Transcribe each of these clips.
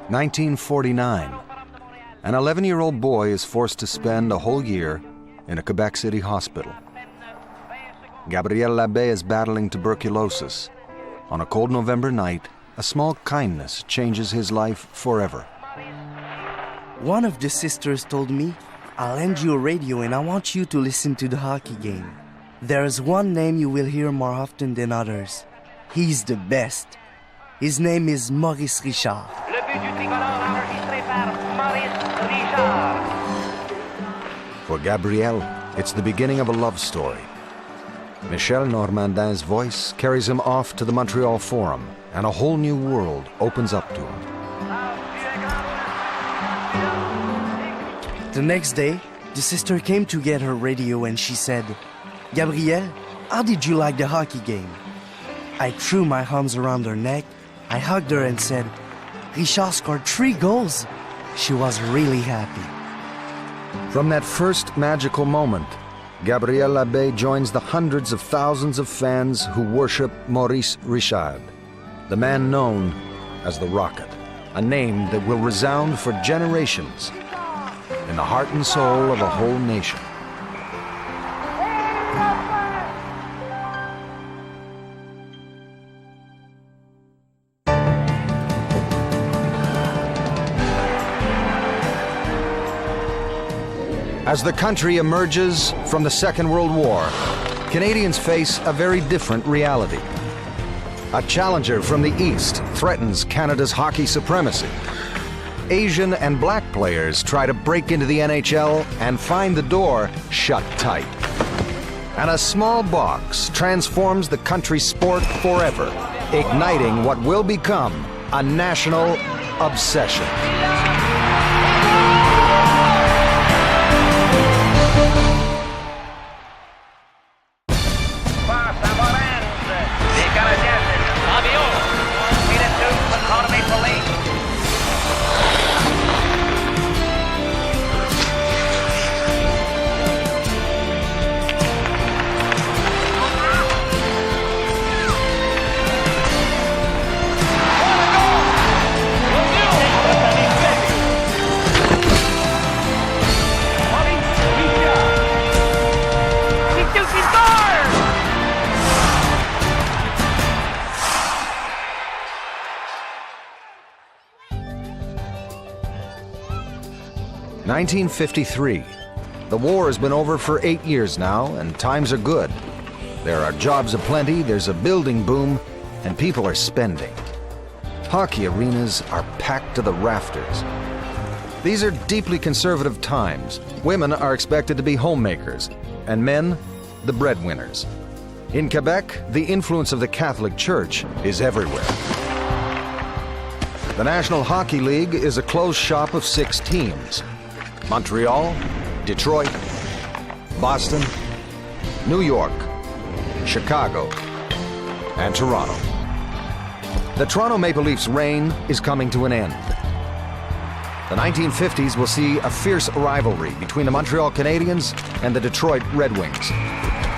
1949. An 11-year-old boy is forced to spend a whole year in a Quebec City hospital. Gabriel Labbé is battling tuberculosis. On a cold November night, a small kindness changes his life forever. One of the sisters told me, "I'll lend you a radio and I want you to listen to the hockey game. There's one name you will hear more often than others. He's the best. His name is Maurice Richard." Le but du tricolore enregistré par Maurice Richard. For Gabriel, it's the beginning of a love story. Michel Normandin's voice carries him off to the Montreal Forum, and a whole new world opens up to him. The next day, the sister came to get her radio and she said, "Gabriel, how did you like the hockey game?" I threw my arms around her neck, I hugged her and said, "Richard scored 3 goals." She was really happy. From that first magical moment, Gabriel Labbé joins the hundreds of thousands of fans who worship Maurice Richard, the man known as the Rocket, a name that will resound for generations in the heart and soul of a whole nation. As the country emerges from the Second World War, Canadians face a very different reality. A challenger from the East threatens Canada's hockey supremacy. Asian and black players try to break into the NHL and find the door shut tight. And a small box transforms the country's sport forever, igniting what will become a national obsession. (1953). The war has been over for 8 years now, and times are good. There are jobs aplenty, there's a building boom, and people are spending. Hockey arenas are packed to the rafters. These are deeply conservative times. Women are expected to be homemakers, and men, the breadwinners. In Quebec, the influence of the Catholic Church is everywhere. The National Hockey League is a closed shop of 6 teams. Montreal, Detroit, Boston, New York, Chicago, and Toronto. The Toronto Maple Leafs' reign is coming to an end. The 1950s will see a fierce rivalry between the Montreal Canadiens and the Detroit Red Wings.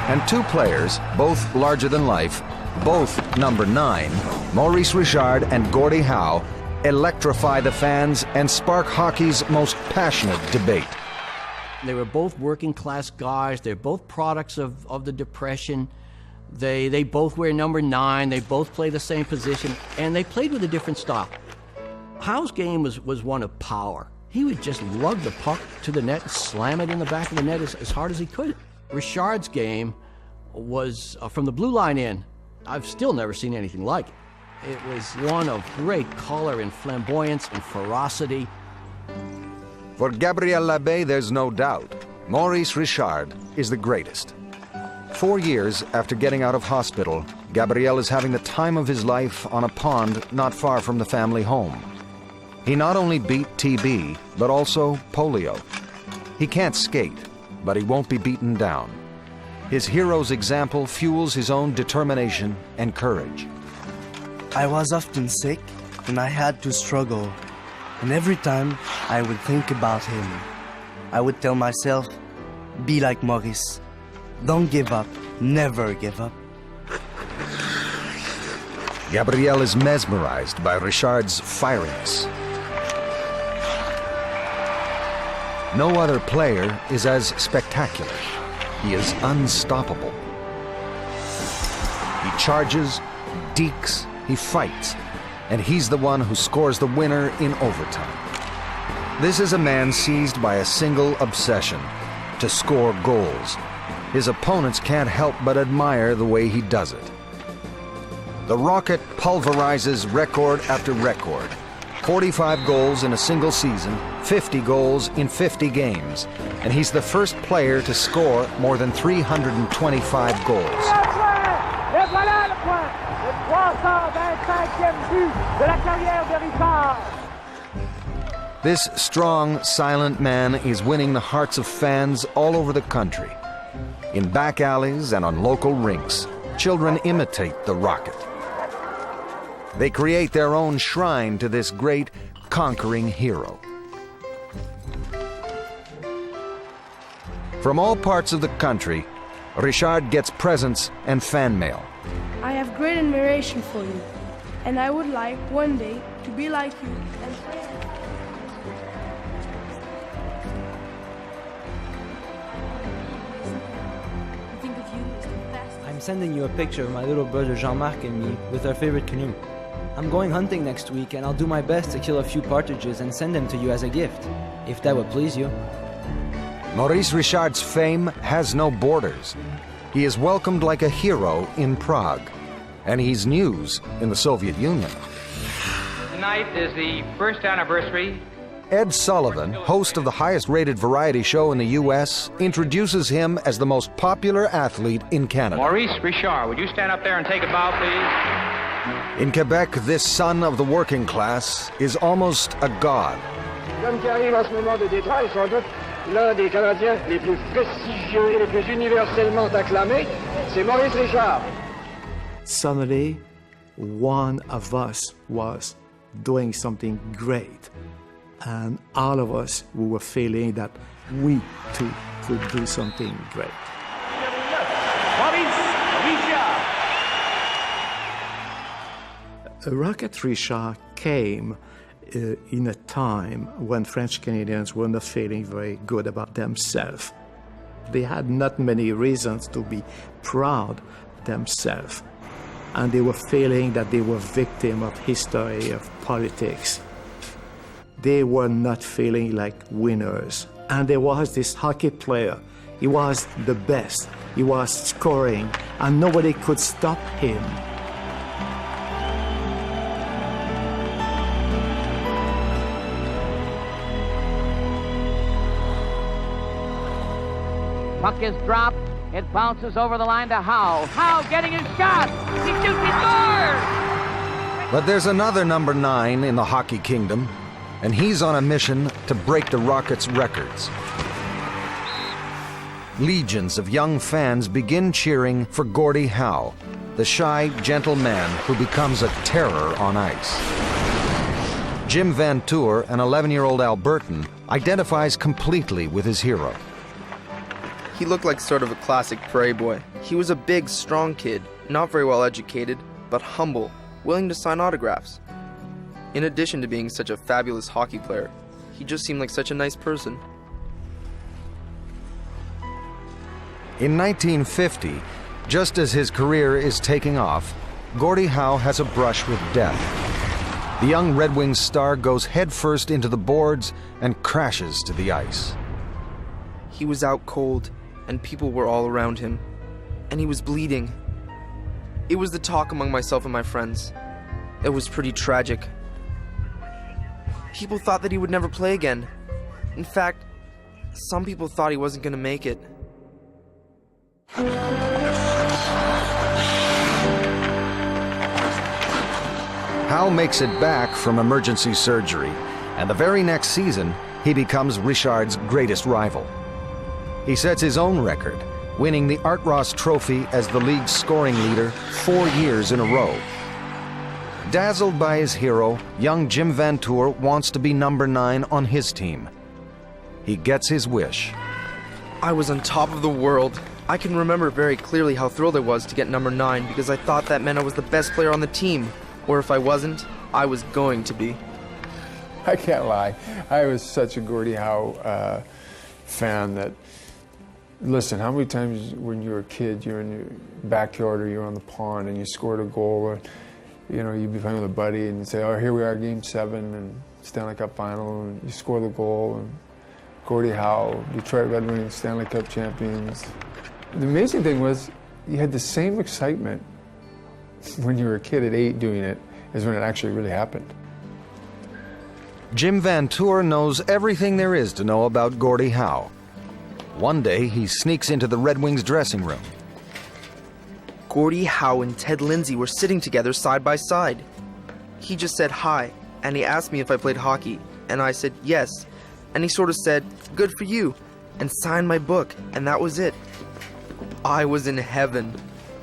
And 2 players, both larger than life, both number 9, Maurice Richard and Gordie Howe, electrify the fans and spark hockey's most passionate debate. They were both working class guys. They're both products of the Depression. They both wear number 9. They both play the same position, and they played with a different style. Howe's game was one of power. He would just lug the puck to the net, slam it in the back of the net as hard as he could. Richard's game was from the blue line in. I've still never seen anything like it. It was one of great color and flamboyance and ferocity. For Gabriel Labbé, there's no doubt. Maurice Richard is the greatest. 4 years after getting out of hospital, Gabriel is having the time of his life on a pond not far from the family home. He not only beat TB, but also polio. He can't skate, but he won't be beaten down. His hero's example fuels his own determination and courage. I was often sick, and I had to struggle. And every time I would think about him, I would tell myself, be like Maurice. Don't give up. Never give up. Gabriel is mesmerized by Richard's fieriness. No other player is as spectacular. He is unstoppable. He charges, dekes, he fights, and he's the one who scores the winner in overtime. This is a man seized by a single obsession: to score goals. His opponents can't help but admire the way he does it. The Rocket pulverizes record after record. 45 goals in a single season, 50 goals in 50 games, and he's the first player to score more than 325 goals. Et voilà le point, le 325e but de la carrière de Richard. This strong, silent man is winning the hearts of fans all over the country. In back alleys and on local rinks, children imitate the Rocket. They create their own shrine to this great, conquering hero. From all parts of the country, Richard gets presents and fan mail. I have great admiration for you, and I would like one day to be like you and play. I'm sending you a picture of my little brother Jean-Marc and me with our favorite canoe. I'm going hunting next week, and I'll do my best to kill a few partridges and send them to you as a gift, if that would please you. Maurice Richard's fame has no borders. He is welcomed like a hero in Prague, and he's news in the Soviet Union. Tonight is the first anniversary. Ed Sullivan, host of the highest-rated variety show in the U.S., introduces him as the most popular athlete in Canada. Maurice Richard, would you stand up there and take a bow, please? In Quebec, this son of the working class is almost a god. L'homme qui arrive en ce moment de Détroit est sans doute l'un des Canadiens les plus prestigieux et les plus universellement acclamés, c'est Maurice Richard. Suddenly, one of us was doing something great, and all of us, we were feeling that we too could do something great. Maurice Richard. Rocket Richard came in a time when French Canadians were not feeling very good about themselves. They had not many reasons to be proud themselves, and they were feeling that they were victim of history, of politics. They were not feeling like winners. And there was this hockey player. He was the best. He was scoring, and nobody could stop him. Puck is dropped. It bounces over the line to Howe. Howe getting his shot. He shoots, he scores! But there's another number 9 in the hockey kingdom, and he's on a mission to break the Rockets' records. Legions of young fans begin cheering for Gordie Howe, the shy, gentle man who becomes a terror on ice. Jim Van Tour, an 11-year-old Albertan, identifies completely with his hero. He looked like sort of a classic prairie boy. He was a big, strong kid, not very well educated, but humble, willing to sign autographs. In addition to being such a fabulous hockey player, he just seemed like such a nice person. In 1950, just as his career is taking off, Gordie Howe has a brush with death. The young Red Wings star goes headfirst into the boards and crashes to the ice. He was out cold, and people were all around him, and he was bleeding. It was the talk among myself and my friends. It was pretty tragic. People thought that he would never play again. In fact, some people thought he wasn't going to make it. Howe makes it back from emergency surgery, and the very next season, he becomes Richard's greatest rival. He sets his own record, winning the Art Ross Trophy as the league's scoring leader 4 years in a row. Dazzled by his hero, young Jim Van Tour wants to be number 9 on his team. He gets his wish. I was on top of the world. I can remember very clearly how thrilled I was to get number 9 because I thought that meant I was the best player on the team. Or if I wasn't, I was going to be. I can't lie. I was such a Gordie Howe fan that, listen, how many times when you were a kid, you're in your backyard or you're on the pond and you scored a goal, or, you know, you'd be playing with a buddy and you'd say, oh, here we are, Game 7, and Stanley Cup final, and you score the goal, and Gordie Howe, Detroit Red Wings, Stanley Cup champions. The amazing thing was, you had the same excitement when you were a kid at 8 doing it as when it actually really happened. Jim Van Tour knows everything there is to know about Gordie Howe. One day, he sneaks into the Red Wings dressing room. Gordie Howe and Ted Lindsay were sitting together side by side. He just said hi, and he asked me if I played hockey, and I said yes. And he sort of said, good for you, and signed my book, and that was it. I was in heaven.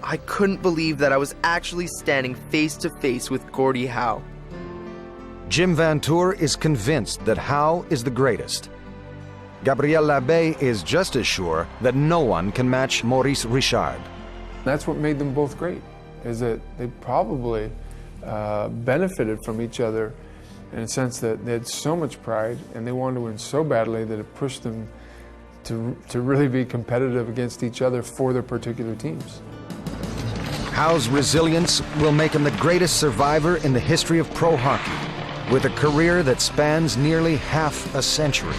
I couldn't believe that I was actually standing face to face with Gordie Howe. Jim Van Tour is convinced that Howe is the greatest. Gabriel Labbé is just as sure that no one can match Maurice Richard. That's what made them both great, is that they probably benefited from each other in a sense that they had so much pride and they wanted to win so badly that it pushed them to really be competitive against each other for their particular teams. Howe's resilience will make him the greatest survivor in the history of pro hockey, with a career that spans nearly half a century.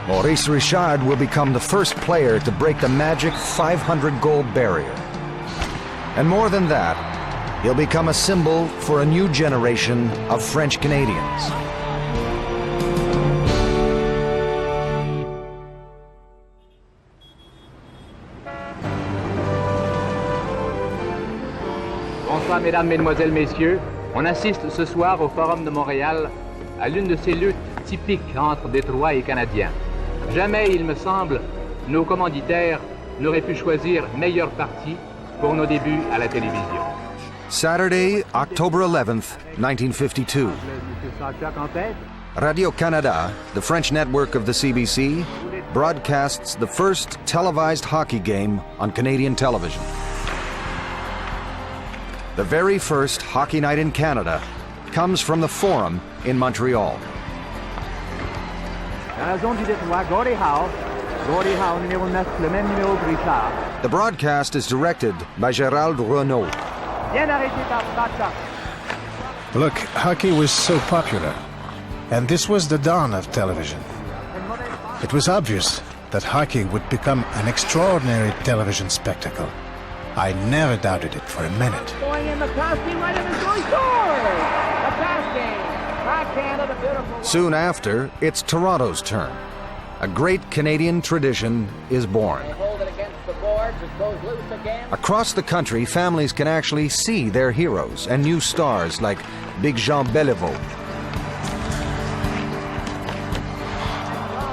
Maurice Richard will become the first player to break the magic 500-goal barrier. And more than that, he'll become a symbol for a new generation of French Canadians. Bonsoir, mesdames, mesdemoiselles, messieurs. On assiste ce soir au Forum de Montréal à l'une de ces luttes typiques entre Détroit et Canadiens. Jamais, il me semble, nos commanditaires n'auraient pu choisir meilleur parti pour nos débuts à la télévision. Saturday, October 11th, 1952. Radio-Canada, the French network of the CBC, broadcasts the first televised hockey game on Canadian television. The very first hockey night in Canada comes from the Forum in Montreal. Dans la zone du Détroit, Gordie Howe, numéro 9, le même numéro que Richard. The broadcast is directed by Gérald Renaud. Bien arrêté par Bata. Look, hockey was so popular, and this was the dawn of television. It was obvious that hockey would become an extraordinary television spectacle. I never doubted it for a minute. Going in the casting right in the goal, scores! The casting. Backhand of the beautiful. Soon after, it's Toronto's turn. A great Canadian tradition is born. They hold it against the boards, it goes loose again. Across the country, families can actually see their heroes and new stars like Big Jean Beliveau.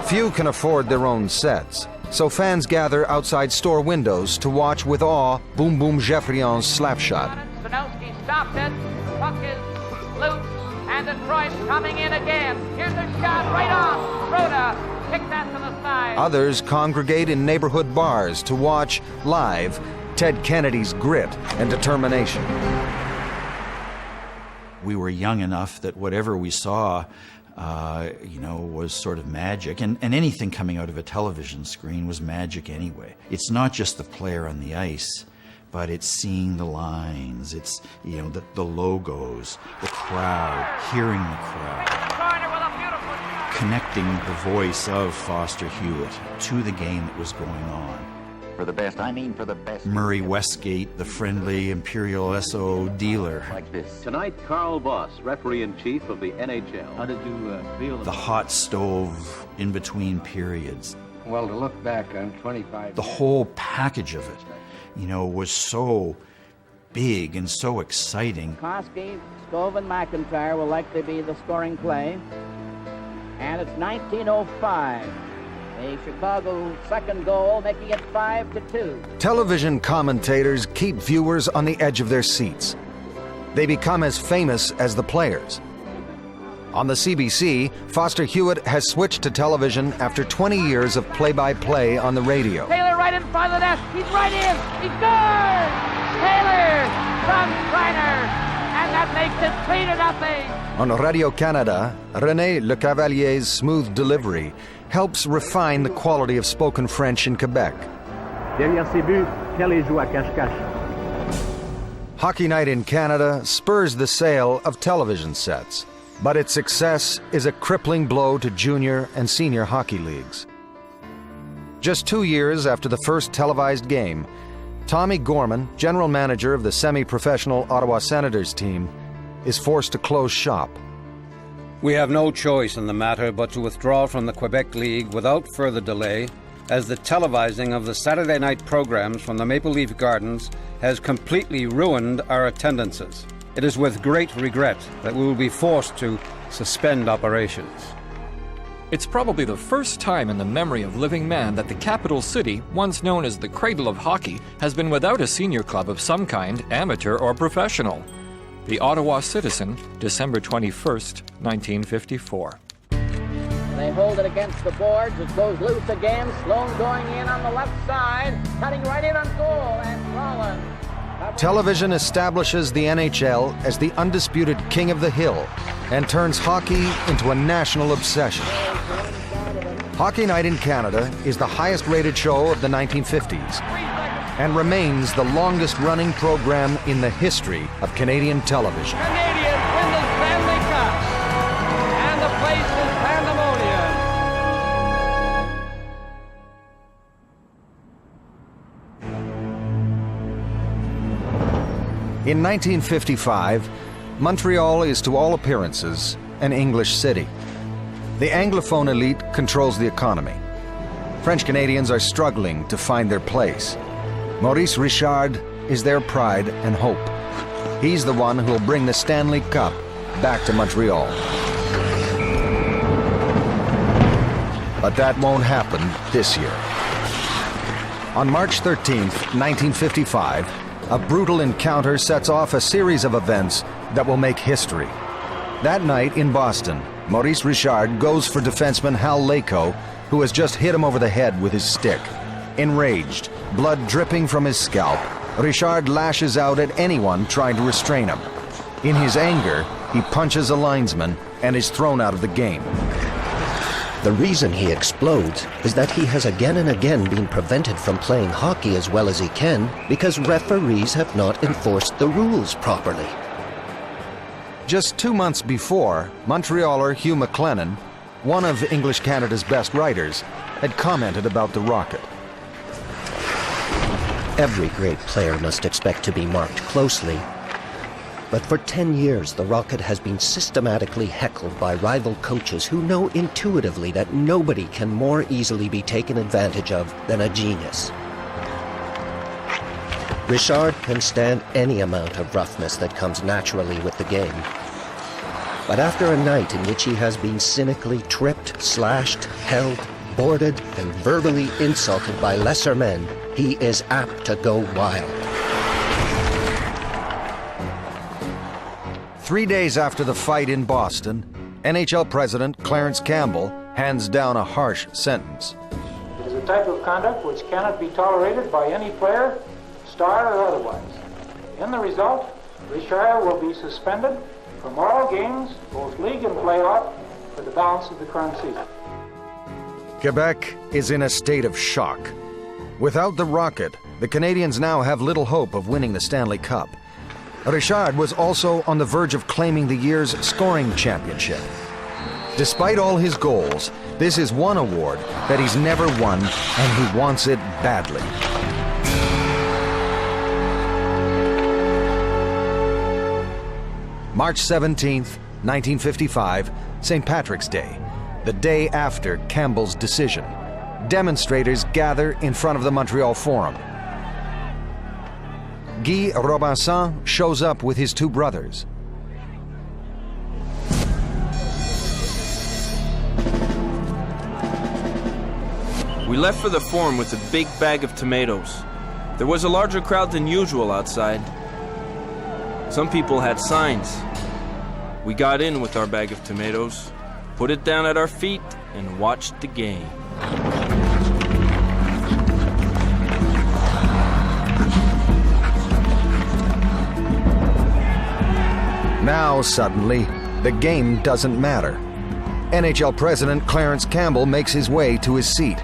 Few can afford their own sets, so fans gather outside store windows to watch with awe Boom Boom Geoffrion's slap shot. Sanowski stopped it. Puck is loose, and Detroit's coming in again. Here's a shot right off. Rhoda kicked that to the side. Others congregate in neighborhood bars to watch live Ted Kennedy's grit and determination. We were young enough that whatever we saw was sort of magic, and anything coming out of a television screen was magic anyway. It's not just the player on the ice, but it's seeing the lines, it's, the logos, the crowd, hearing the crowd, connecting the voice of Foster Hewitt to the game that was going on. For the best, I mean for the best. Murray Westgate, the friendly Imperial SO dealer. Like this. Tonight, Carl Voss, referee-in-chief of the NHL. How did you feel? The hot stove in between periods. Well, to look back on 25 The whole package of it, was so big and so exciting. Koski, Stove, and McIntyre will likely be the scoring play. And it's 1905. The Chicago second goal, making it 5-2. Television commentators keep viewers on the edge of their seats. They become as famous as the players. On the CBC, Foster Hewitt has switched to television after 20 years of play-by-play on the radio. Taylor right in front of the net. He's right in. He scores! Taylor from Strider, and that makes it 3-0. On Radio-Canada, René Le Cavalier's smooth delivery helps refine the quality of spoken French in Quebec. Derrière ses buts, Kelly joue à cache-cache. Hockey Night in Canada spurs the sale of television sets, but its success is a crippling blow to junior and senior hockey leagues. Just 2 years after the first televised game, Tommy Gorman, general manager of the semi-professional Ottawa Senators team, is forced to close shop. We have no choice in the matter but to withdraw from the Quebec League without further delay, as the televising of the Saturday night programs from the Maple Leaf Gardens has completely ruined our attendances. It is with great regret that we will be forced to suspend operations. It's probably the first time in the memory of living man that the capital city, once known as the cradle of hockey, has been without a senior club of some kind, amateur or professional. The Ottawa Citizen, December 21st, 1954. They hold it against the boards. It goes loose again. Sloan going in on the left side, cutting right in on goal, and Rollins. Television establishes the NHL as the undisputed king of the hill and turns hockey into a national obsession. Hockey Night in Canada is the highest-rated show of the 1950s and remains the longest-running program in the history of Canadian television. Canadians win the Stanley Cup, and the place is pandemonium. In 1955, Montreal is to all appearances an English city. The Anglophone elite controls the economy. French Canadians are struggling to find their place. Maurice Richard is their pride and hope. He's the one who will bring the Stanley Cup back to Montreal. But that won't happen this year. On March 13th, 1955, a brutal encounter sets off a series of events that will make history. That night in Boston, Maurice Richard goes for defenseman Hal Laycoe, who has just hit him over the head with his stick. Enraged, blood dripping from his scalp, Richard lashes out at anyone trying to restrain him. In his anger, he punches a linesman and is thrown out of the game. The reason he explodes is that he has again and again been prevented from playing hockey as well as he can because referees have not enforced the rules properly. Just 2 months before, Montrealer Hugh McLennan, one of English Canada's best writers, had commented about the Rocket. Every great player must expect to be marked closely. But for 10 years, the Rocket has been systematically heckled by rival coaches who know intuitively that nobody can more easily be taken advantage of than a genius. Richard can stand any amount of roughness that comes naturally with the game. But after a night in which he has been cynically tripped, slashed, held, boarded, and verbally insulted by lesser men, he is apt to go wild. 3 days after the fight in Boston, NHL President Clarence Campbell hands down a harsh sentence. It is a type of conduct which cannot be tolerated by any player, star or otherwise. In the result, Richard will be suspended from all games, both league and playoff, for the balance of the current season. Quebec is in a state of shock. Without the Rocket, the Canadians now have little hope of winning the Stanley Cup. Richard was also on the verge of claiming the year's scoring championship. Despite all his goals, this is one award that he's never won, and he wants it badly. March 17th, 1955, St. Patrick's Day, the day after Campbell's decision. Demonstrators gather in front of the Montreal Forum. Guy Robinson shows up with his two brothers. We left for the Forum with a big bag of tomatoes. There was a larger crowd than usual outside. Some people had signs. We got in with our bag of tomatoes, put it down at our feet, and watched the game. Now, suddenly, the game doesn't matter. NHL President Clarence Campbell makes his way to his seat.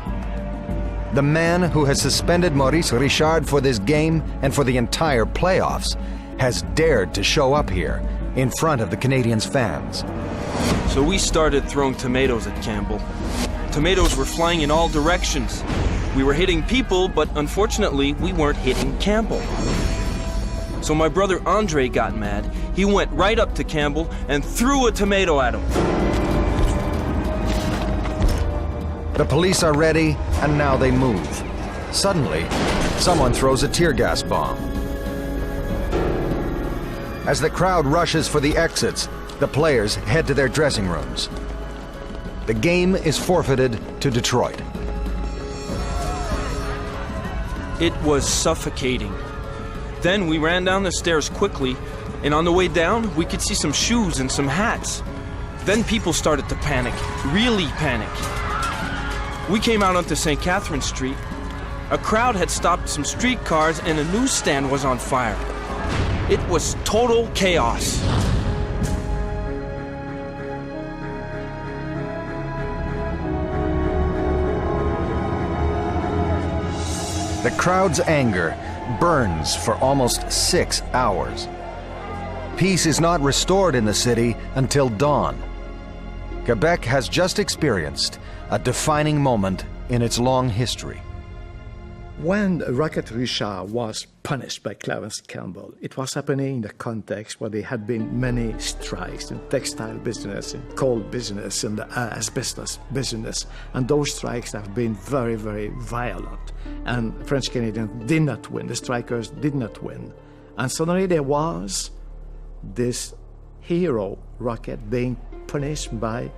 The man who has suspended Maurice Richard for this game and for the entire playoffs has dared to show up here in front of the Canadiens' fans. So we started throwing tomatoes at Campbell. Tomatoes were flying in all directions. We were hitting people, but unfortunately, we weren't hitting Campbell. So my brother Andre got mad. He went right up to Campbell and threw a tomato at him. The police are ready, and now they move. Suddenly, someone throws a tear gas bomb. As the crowd rushes for the exits, the players head to their dressing rooms. The game is forfeited to Detroit. It was suffocating. Then we ran down the stairs quickly, and on the way down, we could see some shoes and some hats. Then people started to panic, really panic. We came out onto St. Catherine Street. A crowd had stopped some streetcars and a newsstand was on fire. It was total chaos. The crowd's anger burns for almost 6 hours. Peace is not restored in the city until dawn. Quebec has just experienced a defining moment in its long history. When Rocket Richard was punished by Clarence Campbell, it was happening in a context where there had been many strikes in textile business, in coal business, in the asbestos business, and those strikes have been very, very violent. And French Canadians did not win, the strikers did not win. And suddenly there was this hero, Rocket, being punished by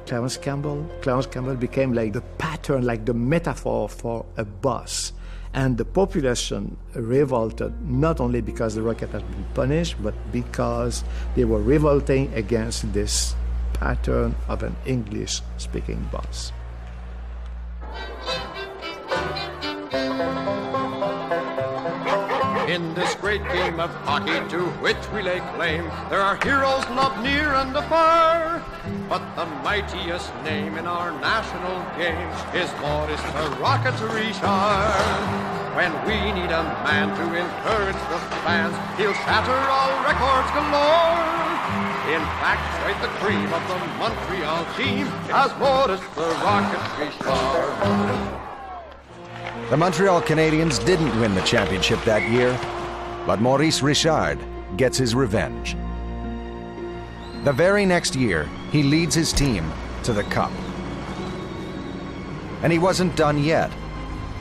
Clarence Campbell. Clarence Campbell became like the pattern, like the metaphor for a boss. And the population revolted not only because the Rocket had been punished, but because they were revolting against this pattern of an English-speaking boss. In this great game of hockey to which we lay claim, there are heroes not near and afar, but the mightiest name in our national game is Maurice the Rocket Richard. When we need a man to encourage the fans, he'll shatter all records galore. In fact, quite the cream of the Montreal team as Maurice the Rocket Richard. The Montreal Canadiens didn't win the championship that year, but Maurice Richard gets his revenge. The very next year, he leads his team to the Cup. And he wasn't done yet.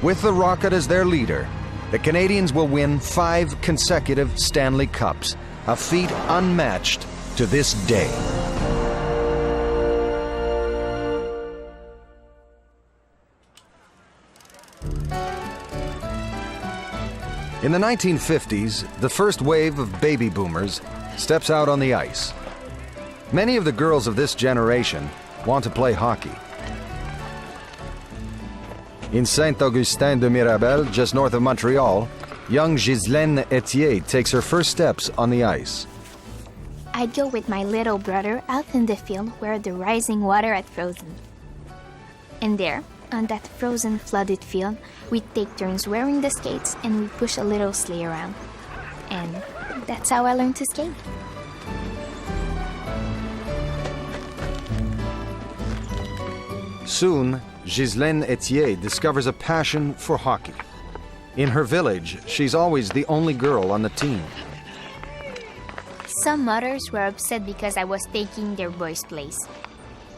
With the Rocket as their leader, the Canadiens will win 5 consecutive Stanley Cups, a feat unmatched to this day. In the 1950s, the first wave of baby boomers steps out on the ice. Many of the girls of this generation want to play hockey. In Saint-Augustin-de-Mirabel, just north of Montreal, young Ghislaine Etier takes her first steps on the ice. I'd go with my little brother out in the field where the rising water had frozen. And there, on that frozen, flooded field, we take turns wearing the skates and we push a little sleigh around. And that's how I learned to skate. Soon, Ghislaine Etier discovers a passion for hockey. In her village, she's always the only girl on the team. Some mothers were upset because I was taking their boy's place.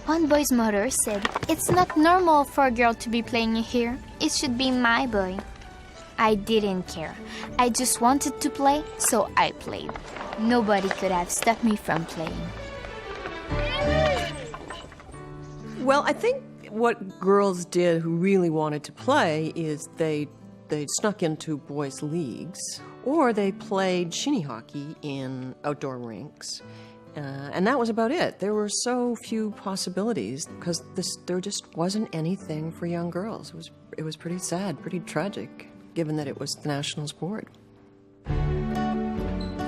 One boy's mother said, "It's not normal for a girl to be playing here. It should be my boy." I didn't care. I just wanted to play, so I played. Nobody could have stopped me from playing. Well, I think what girls did who really wanted to play is they snuck into boys' leagues, or they played shinny hockey in outdoor rinks. And that was about it. There were so few possibilities because there just wasn't anything for young girls. It was pretty sad, pretty tragic, given that it was the national sport.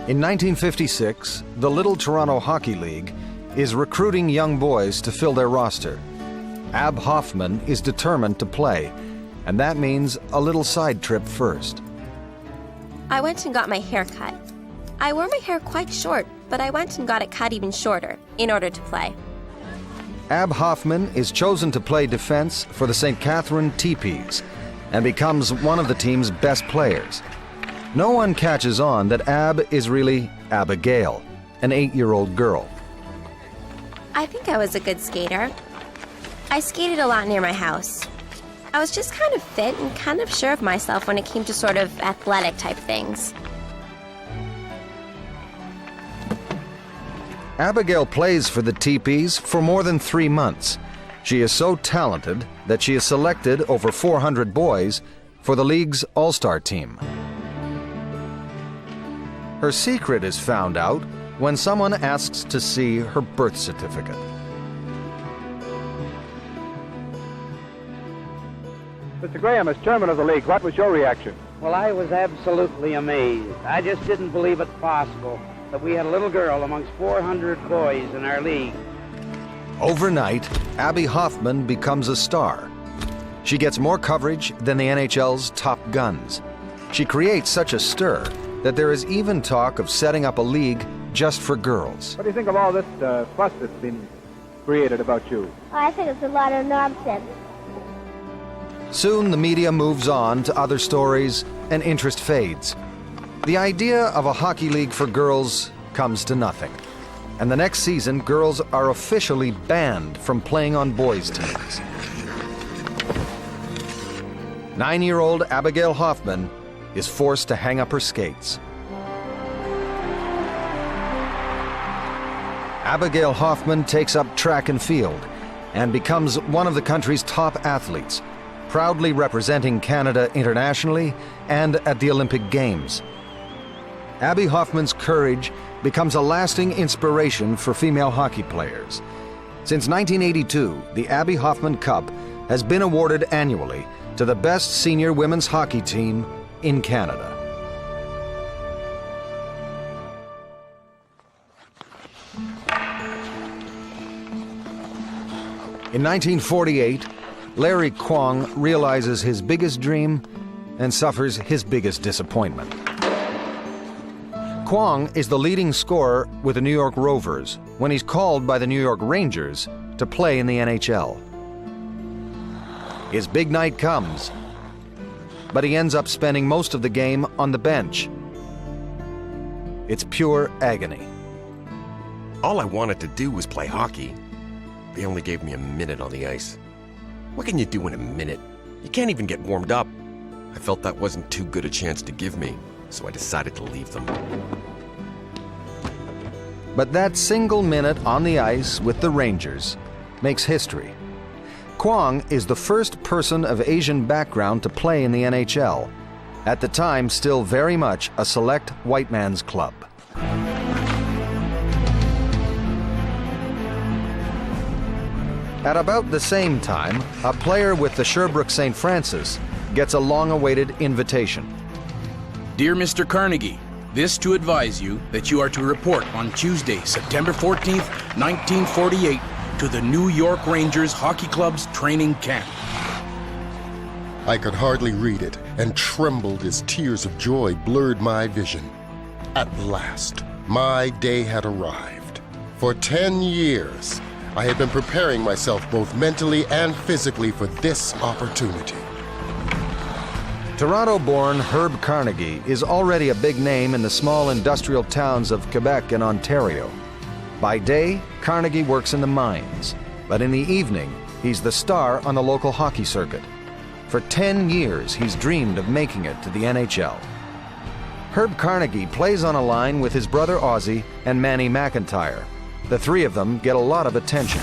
In 1956, the Little Toronto Hockey League is recruiting young boys to fill their roster. Ab Hoffman is determined to play, and that means a little side trip first. I went and got my hair cut. I wore my hair quite short, but I went and got it cut even shorter in order to play. Ab Hoffman is chosen to play defense for the St. Catherine Teepees and becomes one of the team's best players. No one catches on that Ab is really Abigail, an 8-year-old girl. I think I was a good skater. I skated a lot near my house. I was just kind of fit and kind of sure of myself when it came to sort of athletic type things. Abigail plays for the Teepees for more than 3 months. She is so talented that she is selected over 400 boys for the league's all-star team. Her secret is found out when someone asks to see her birth certificate. Mr. Graham, as chairman of the league, what was your reaction? Well, I was absolutely amazed. I just didn't believe it possible that we had a little girl amongst 400 boys in our league. Overnight, Abby Hoffman becomes a star. She gets more coverage than the NHL's top guns. She creates such a stir that there is even talk of setting up a league just for girls. What do you think of all this fuss that's been created about you? I think it's a lot of nonsense. Soon the media moves on to other stories and interest fades. The idea of a hockey league for girls comes to nothing. And the next season, girls are officially banned from playing on boys' teams. 9-year-old Abigail Hoffman is forced to hang up her skates. Abigail Hoffman takes up track and field and becomes one of the country's top athletes, proudly representing Canada internationally and at the Olympic Games. Abby Hoffman's courage becomes a lasting inspiration for female hockey players. Since 1982, the Abby Hoffman Cup has been awarded annually to the best senior women's hockey team in Canada. In 1948, Larry Kwong realizes his biggest dream and suffers his biggest disappointment. Kwong is the leading scorer with the New York Rovers when he's called by the New York Rangers to play in the NHL. His big night comes, but he ends up spending most of the game on the bench. It's pure agony. All I wanted to do was play hockey. They only gave me a minute on the ice. What can you do in a minute? You can't even get warmed up. I felt that wasn't too good a chance to give me, so I decided to leave them. But that single minute on the ice with the Rangers makes history. Kwong is the first person of Asian background to play in the NHL, at the time still very much a select white man's club. At about the same time, a player with the Sherbrooke St. Francis gets a long-awaited invitation. Dear Mr. Carnegie, this to advise you that you are to report on Tuesday, September 14th, 1948, to the New York Rangers Hockey Club's training camp. I could hardly read it and trembled as tears of joy blurred my vision. At last, my day had arrived. For 10 years, I had been preparing myself both mentally and physically for this opportunity. Toronto-born Herb Carnegie is already a big name in the small industrial towns of Quebec and Ontario. By day, Carnegie works in the mines, but in the evening, he's the star on the local hockey circuit. For 10 years, he's dreamed of making it to the NHL. Herb Carnegie plays on a line with his brother Ozzie and Manny McIntyre. The three of them get a lot of attention.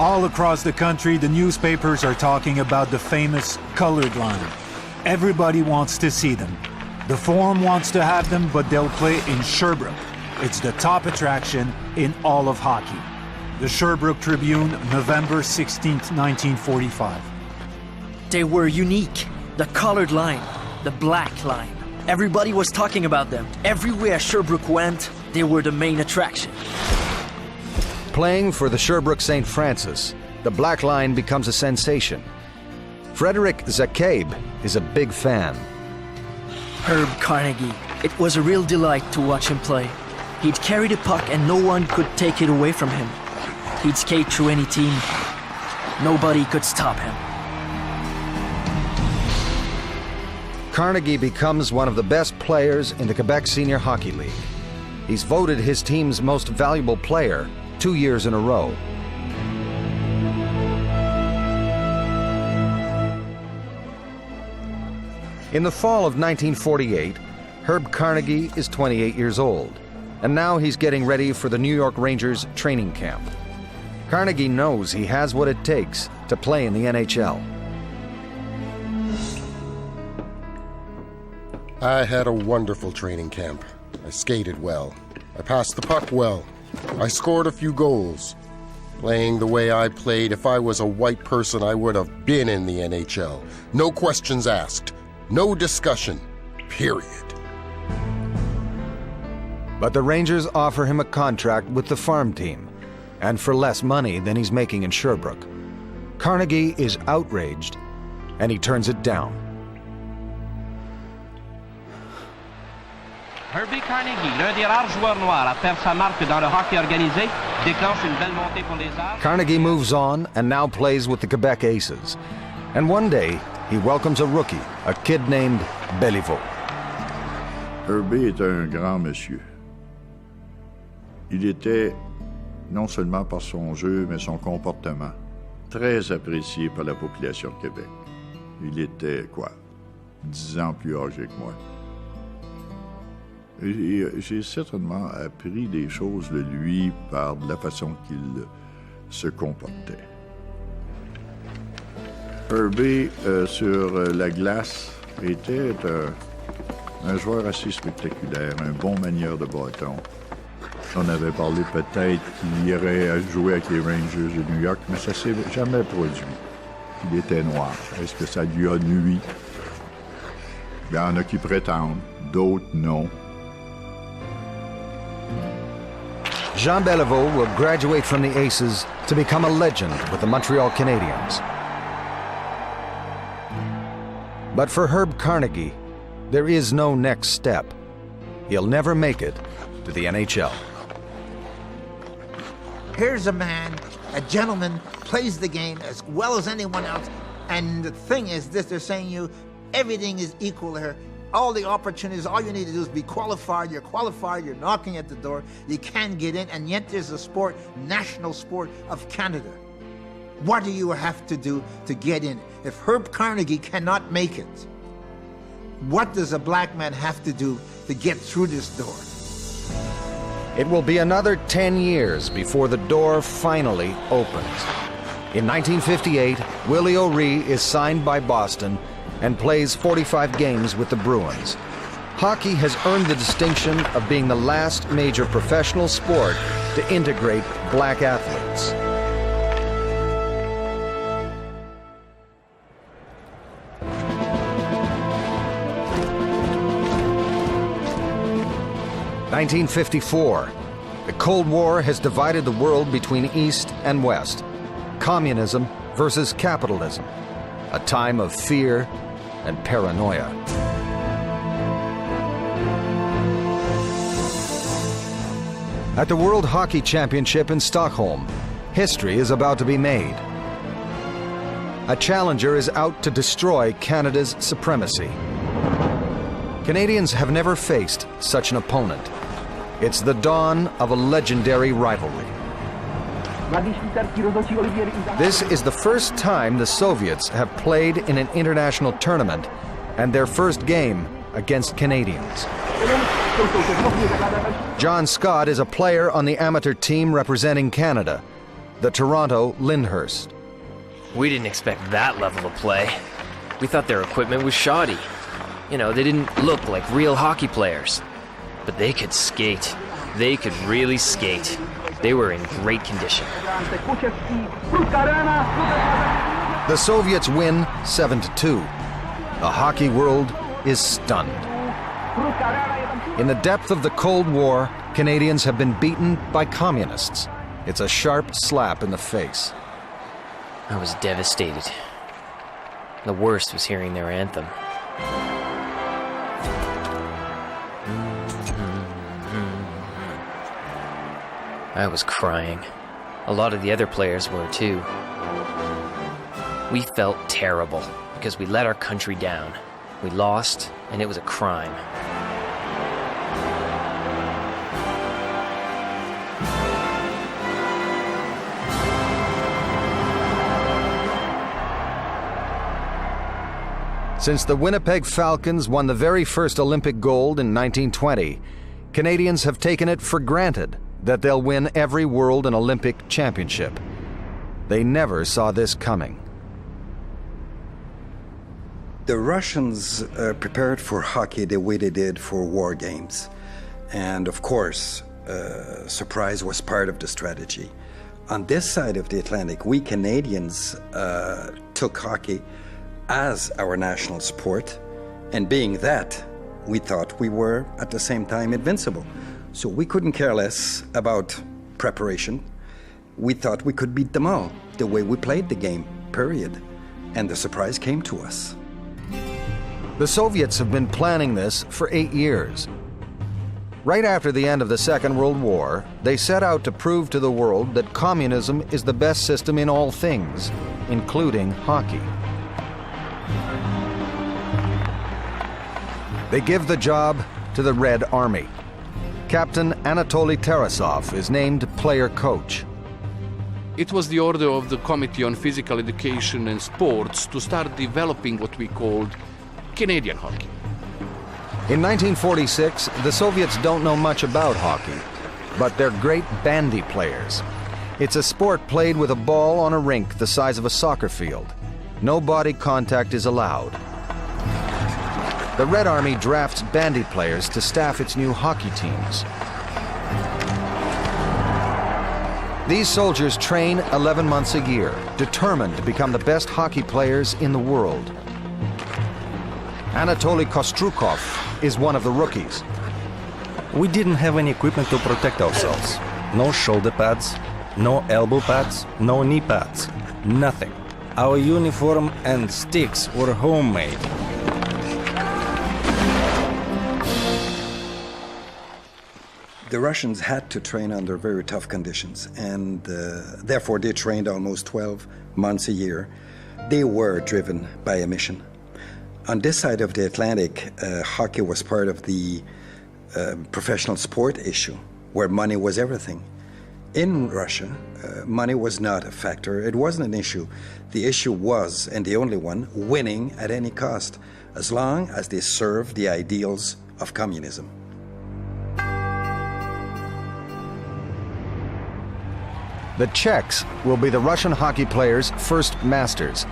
All across the country, the newspapers are talking about the famous colored line. Everybody wants to see them. The Forum wants to have them, but they'll play in Sherbrooke. It's the top attraction in all of hockey. The Sherbrooke Tribune, November 16th, 1945. They were unique. The colored line, the black line. Everybody was talking about them. Everywhere Sherbrooke went, they were the main attraction. Playing for the Sherbrooke St. Francis, the Black Line becomes a sensation. Frederick Zacabe is a big fan. Herb Carnegie. It was a real delight to watch him play. He'd carry the puck and no one could take it away from him. He'd skate through any team. Nobody could stop him. Carnegie becomes one of the best players in the Quebec Senior Hockey League. He's voted his team's most valuable player 2 years in a row. In the fall of 1948, Herb Carnegie is 28 years old, and now he's getting ready for the New York Rangers training camp. Carnegie knows he has what it takes to play in the NHL. I had a wonderful training camp. I skated well. I passed the puck well. I scored a few goals. Playing the way I played, if I was a white person, I would have been in the NHL. No questions asked. No discussion. Period. But the Rangers offer him a contract with the farm team, and for less money than he's making in Sherbrooke. Carnegie is outraged, and he turns it down. Herbie Carnegie, l'un des rares joueurs noirs à faire sa marque dans le hockey organisé, déclenche une belle montée pour les Arts. Carnegie moves on and now plays with the Quebec Aces. And one day, he welcomes a rookie, a kid named Béliveau. Herbie est un grand monsieur. Il était, non seulement par son jeu, mais son comportement, très apprécié par la population de Québec. Il était, 10 ans plus âgé que moi. Et j'ai certainement appris des choses de lui par la façon qu'il se comportait. Herbie, sur la glace, était un joueur assez spectaculaire, un bon manieur de bâton. On avait parlé peut-être qu'il irait jouer avec les Rangers de New York, mais ça s'est jamais produit. Il était noir. Est-ce que ça lui a nui? Il y en a qui prétendent, d'autres non. Jean Béliveau will graduate from the Aces to become a legend with the Montreal Canadiens. But for Herb Carnegie, there is no next step. He'll never make it to the NHL. Here's a man, a gentleman, plays the game as well as anyone else. And the thing is this, they're saying everything is equal here. All the opportunities, all you need to do is be qualified. You're qualified, you're knocking at the door, you can get in, and yet there's a sport, national sport of Canada. What do you have to do to get in? If Herb Carnegie cannot make it, what does a black man have to do to get through this door? It will be another 10 years before the door finally opens. In 1958, Willie O'Ree is signed by Boston and plays 45 games with the Bruins. Hockey has earned the distinction of being the last major professional sport to integrate black athletes. (1954). The Cold War has divided the world between East and West. Communism versus capitalism. A time of fear and paranoia. At the World Hockey Championship in Stockholm, history is about to be made. A challenger is out to destroy Canada's supremacy. Canadians have never faced such an opponent. It's the dawn of a legendary rivalry. This is the first time the Soviets have played in an international tournament, and their first game against Canadians. John Scott is a player on the amateur team representing Canada, the Toronto Lyndhurst. We didn't expect that level of play. We thought their equipment was shoddy. You know, they didn't look like real hockey players. But they could skate. They could really skate. They were in great condition. The Soviets win 7-2. The hockey world is stunned. In the depth of the Cold War, Canadians have been beaten by communists. It's a sharp slap in the face. I was devastated. The worst was hearing their anthem. I was crying. A lot of the other players were too. We felt terrible because we let our country down. We lost, and it was a crime. Since the Winnipeg Falcons won the very first Olympic gold in 1920, Canadians have taken it for granted that they'll win every World and Olympic championship. They never saw this coming. The Russians prepared for hockey the way they did for war games. And of course, surprise was part of the strategy. On this side of the Atlantic, we Canadians took hockey as our national sport, and being that, we thought we were at the same time invincible. So we couldn't care less about preparation. We thought we could beat them all the way we played the game, period. And the surprise came to us. The Soviets have been planning this for 8 years. Right after the end of the Second World War, they set out to prove to the world that communism is the best system in all things, including hockey. They give the job to the Red Army. Captain Anatoly Tarasov is named player coach. It was the order of the Committee on Physical Education and Sports to start developing what we called Canadian hockey. In 1946, the Soviets don't know much about hockey, but they're great bandy players. It's a sport played with a ball on a rink the size of a soccer field. No body contact is allowed. The Red Army drafts bandy players to staff its new hockey teams. These soldiers train 11 months a year, determined to become the best hockey players in the world. Anatoly Kostrukov is one of the rookies. We didn't have any equipment to protect ourselves. No shoulder pads, no elbow pads, no knee pads. Nothing. Our uniform and sticks were homemade. The Russians had to train under very tough conditions, and therefore they trained almost 12 months a year. They were driven by a mission. On this side of the Atlantic, hockey was part of the professional sport issue, where money was everything. In Russia, money was not a factor. It wasn't an issue. The issue was, and the only one, winning at any cost, as long as they served the ideals of communism. The Czechs will be the Russian hockey players' first masters.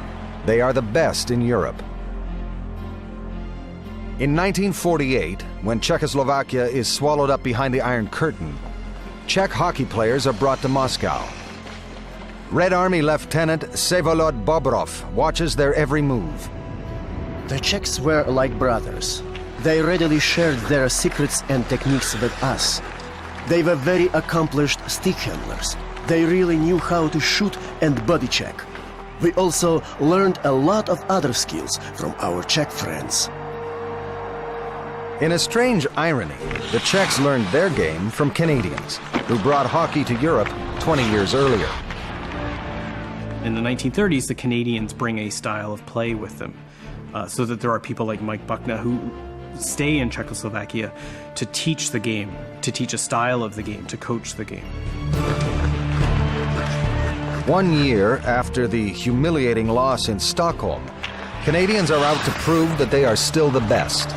They are the best in Europe. In 1948, when Czechoslovakia is swallowed up behind the Iron Curtain, Czech hockey players are brought to Moscow. Red Army Lieutenant Vsevolod Bobrov watches their every move. The Czechs were like brothers. They readily shared their secrets and techniques with us. They were very accomplished stick handlers. They really knew how to shoot and body check. We also learned a lot of other skills from our Czech friends. In a strange irony, the Czechs learned their game from Canadians, who brought hockey to Europe 20 years earlier. In the 1930s, the Canadians bring a style of play with them, so that there are people like Mike Buckna who stay in Czechoslovakia to teach the game, to teach a style of the game, to coach the game. 1 year after the humiliating loss in Stockholm, Canadians are out to prove that they are still the best.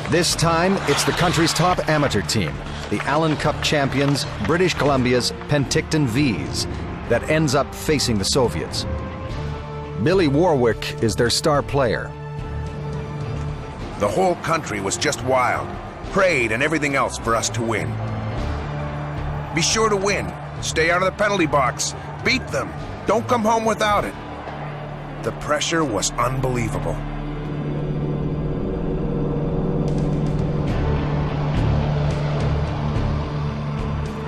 This time, it's the country's top amateur team, the Allen Cup champions, British Columbia's Penticton Vs, that ends up facing the Soviets. Billy Warwick is their star player. The whole country was just wild, prayed and everything else for us to win. Be sure to win. Stay out of the penalty box. Beat them. Don't come home without it. The pressure was unbelievable.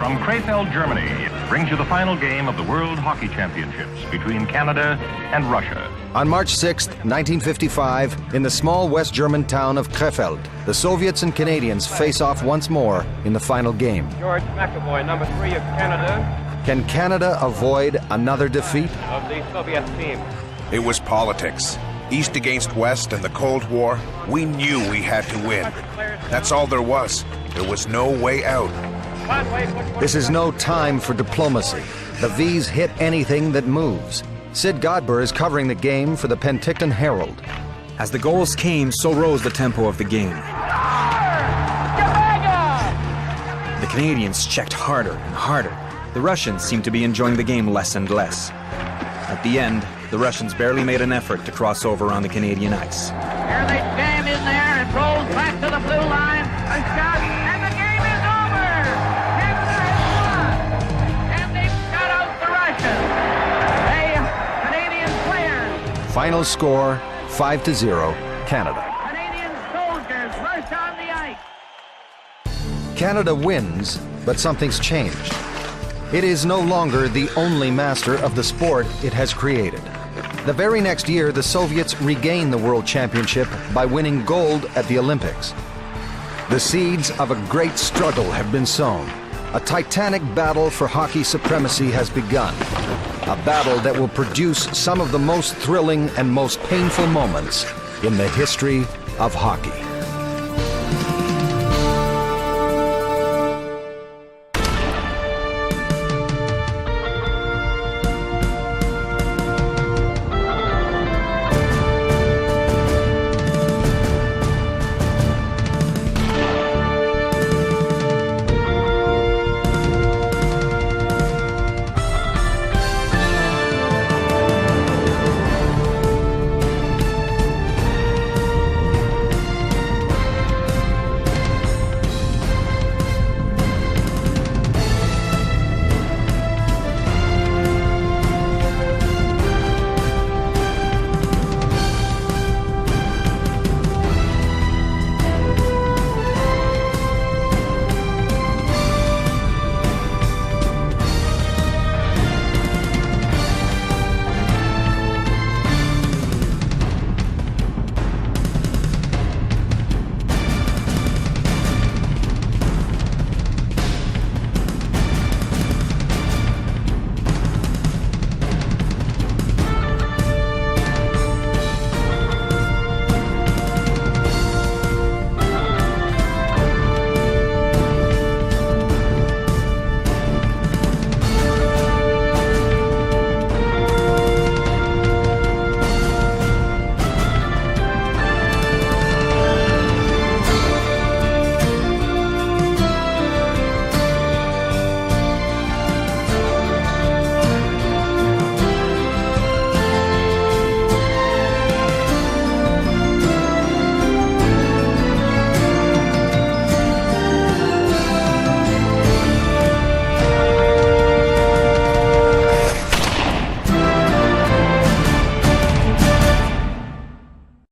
From Krefeld, Germany, it brings you the final game of the World Hockey Championships between Canada and Russia. On March 6, 1955, in the small West German town of Krefeld, the Soviets and Canadians face off once more in the final game. George McAvoy, number 3 of Canada. Can Canada avoid another defeat? Of the Soviet team. It was politics. East against West and the Cold War. We knew we had to win. That's all there was. There was no way out. This is no time for diplomacy. The V's hit anything that moves. Sid Godber is covering the game for the Penticton Herald. As the goals came, so rose the tempo of the game. The Canadians checked harder and harder. The Russians seemed to be enjoying the game less and less. At the end, the Russians barely made an effort to cross over on the Canadian ice. Here they jam in there. It rolls back to the blue line. A shot, and the game is over. Canada has won. And they've shut out the Russians. Canadian players. Final score, 5-0, Canada. Canadian soldiers rush on the ice. Canada wins, but something's changed. It is no longer the only master of the sport it has created. The very next year, the Soviets regain the World Championship by winning gold at the Olympics. The seeds of a great struggle have been sown. A titanic battle for hockey supremacy has begun. A battle that will produce some of the most thrilling and most painful moments in the history of hockey.